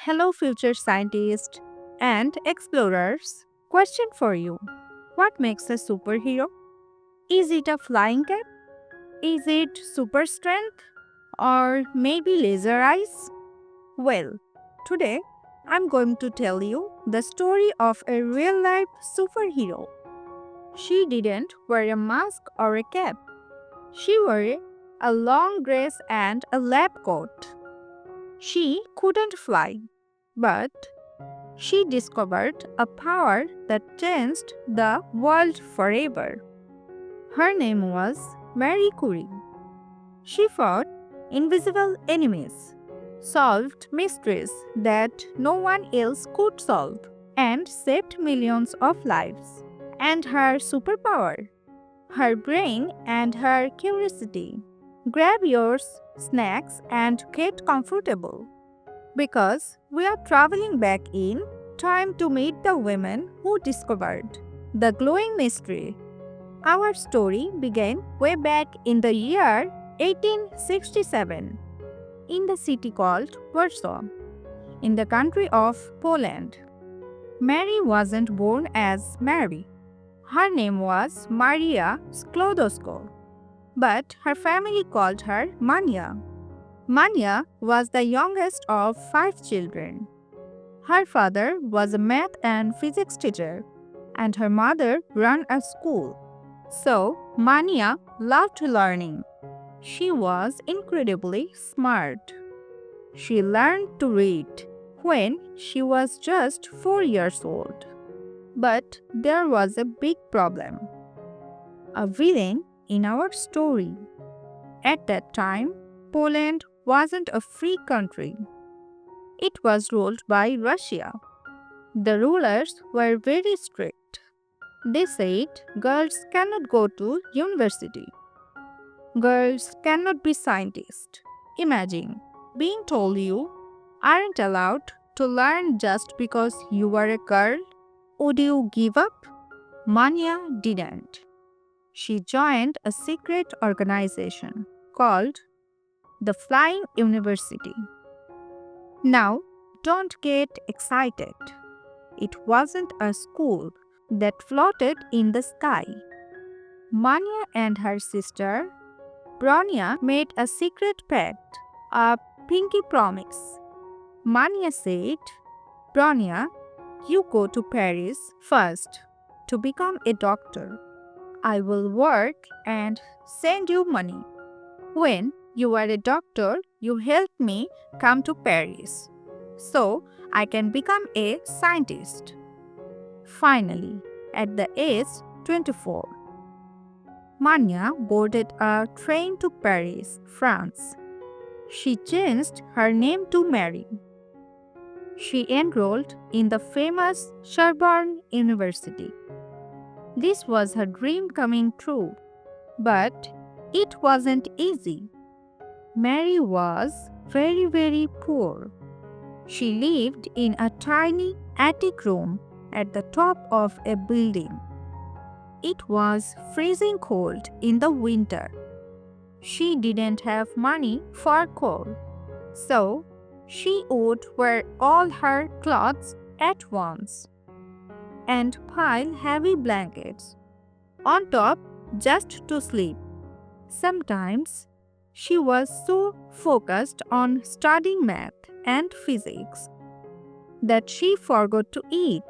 Hello, future scientists and explorers. Question for you. What makes a superhero? Is it a flying cap? Is it super strength? Or maybe laser eyes? Well, today I'm going to tell you the story of a real life superhero. She didn't wear a mask or a cap. She wore a long dress and a lab coat. She couldn't fly, but she discovered a power that changed the world forever. Her name was Marie Curie. She fought invisible enemies, solved mysteries that no one else could solve, and saved millions of lives. And her superpower, her brain and her curiosity. Grab your snacks and get comfortable because we are traveling back in time to meet the women who discovered the glowing mystery. Our story began way back in the year 1867 in the city called Warsaw, in the country of Poland. Mary wasn't born as Mary. Her name was Maria Sklodowska, but her family called her Mania. Mania was the youngest of 5 children. Her father was a math and physics teacher, and her mother ran a school. So, Mania loved learning. She was incredibly smart. She learned to read when she was just 4 years old. But there was a big problem. A villain in our story. At that time, Poland wasn't a free country. It was ruled by Russia. The rulers were very strict. They said girls cannot go to university. Girls cannot be scientists. Imagine being told you aren't allowed to learn just because you are a girl. Would you give up? Mania didn't. She joined a secret organization called the Flying University. Now, don't get excited. It wasn't a school that floated in the sky. Mania and her sister, Bronya, made a secret pact, a pinky promise. Mania said, Bronya, you go to Paris first to become a doctor. I will work and send you money. When you are a doctor, you help me come to Paris so I can become a scientist. Finally, at the age 24, Mania boarded a train to Paris, France. She changed her name to Mary. She enrolled in the famous Sorbonne University. This was her dream coming true, but it wasn't easy. Mary was very poor. She lived in a tiny attic room at the top of a building. It was freezing cold in the winter. She didn't have money for coal, so she would wear all her clothes at once and pile heavy blankets on top just to sleep. Sometimes she was so focused on studying math and physics that she forgot to eat.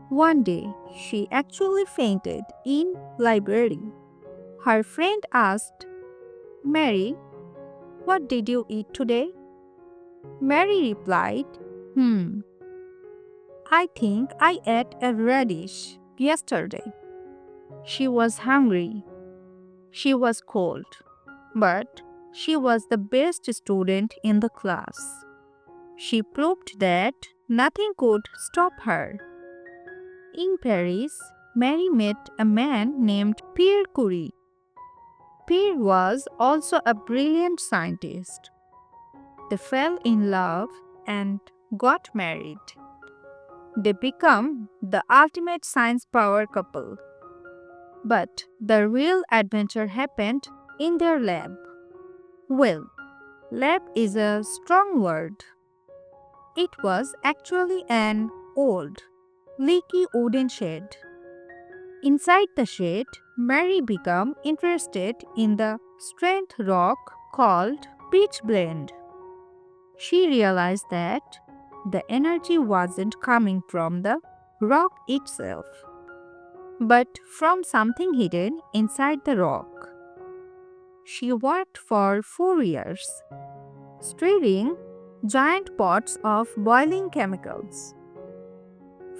One day, she actually fainted in library. Her friend asked, Mary, what did you eat today? Mary replied, I think I ate a radish yesterday. She was hungry. She was cold. But she was the best student in the class. She proved that nothing could stop her. In Paris, Mary met a man named Pierre Curie. Pierre was also a brilliant scientist. They fell in love and got married. They became the ultimate science power couple. But the real adventure happened in their lab. Well, lab is a strong word. It was actually an old, leaky wooden shed. Inside the shed, Mary became interested in the strange rock called pitchblende. She realized that the energy wasn't coming from the rock itself, but from something hidden inside the rock. She worked for 4 years, stirring giant pots of boiling chemicals.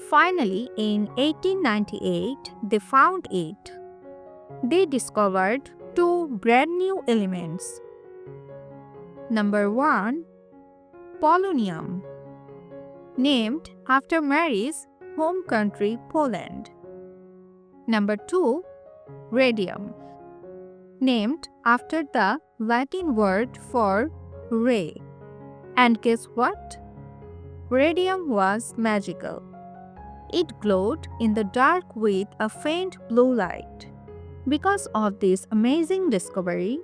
Finally, in 1898, they found it. They discovered two brand new elements. Number 1, polonium, named after Mary's home country, Poland. Number 2, radium, named after the Latin word for ray. And guess what? Radium was magical. It glowed in the dark with a faint blue light. Because of this amazing discovery,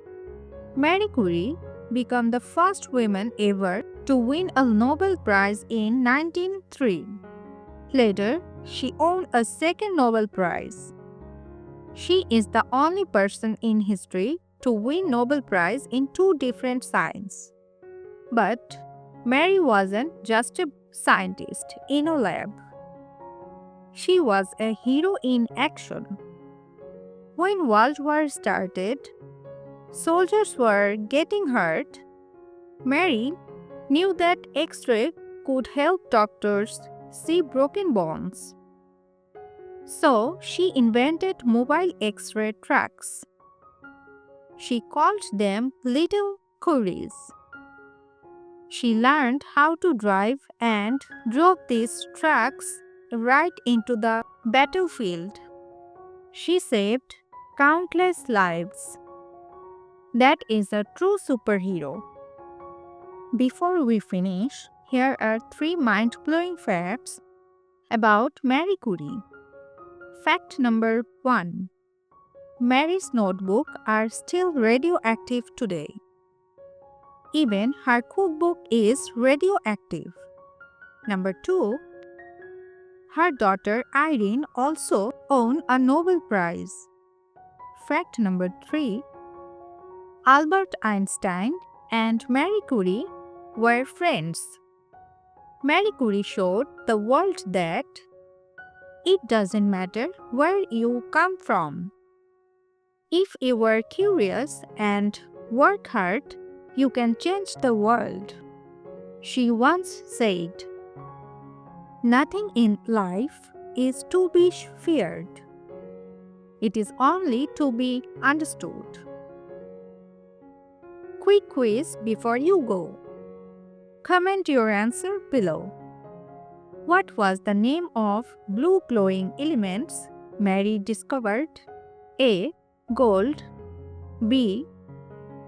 Marie Curie became the first woman ever to win a Nobel Prize in 1903. Later, she won a second Nobel Prize. She is the only person in history to win Nobel Prize in 2 different sciences. But Mary wasn't just a scientist in a lab. She was a hero in action. When World War started, soldiers were getting hurt. Mary knew that X-ray could help doctors see broken bones. So she invented mobile X-ray trucks. She called them little Curies. She learned how to drive and drove these trucks right into the battlefield. She saved countless lives. That is a true superhero. Before we finish, here are 3 mind-blowing facts about Marie Curie. Fact number 1. Mary's notebooks are still radioactive today. Even her cookbook is radioactive. Number 2. Her daughter Irene also won a Nobel Prize. Fact number 3. Albert Einstein and Marie Curie were friends. Marie Curie showed the world that it doesn't matter where you come from. If you are curious and work hard, you can change the world. She once said, "Nothing in life is to be feared. It is only to be understood." Quick quiz before you go. Comment your answer below. What was the name of blue glowing elements Mary discovered? A. Gold, B.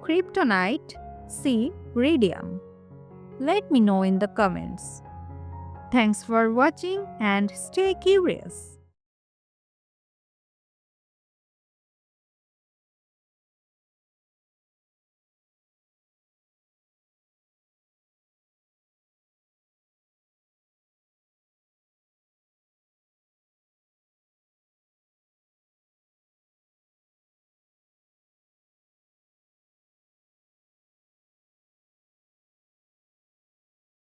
Kryptonite, C. Radium. Let me know in the comments. Thanks for watching and stay curious.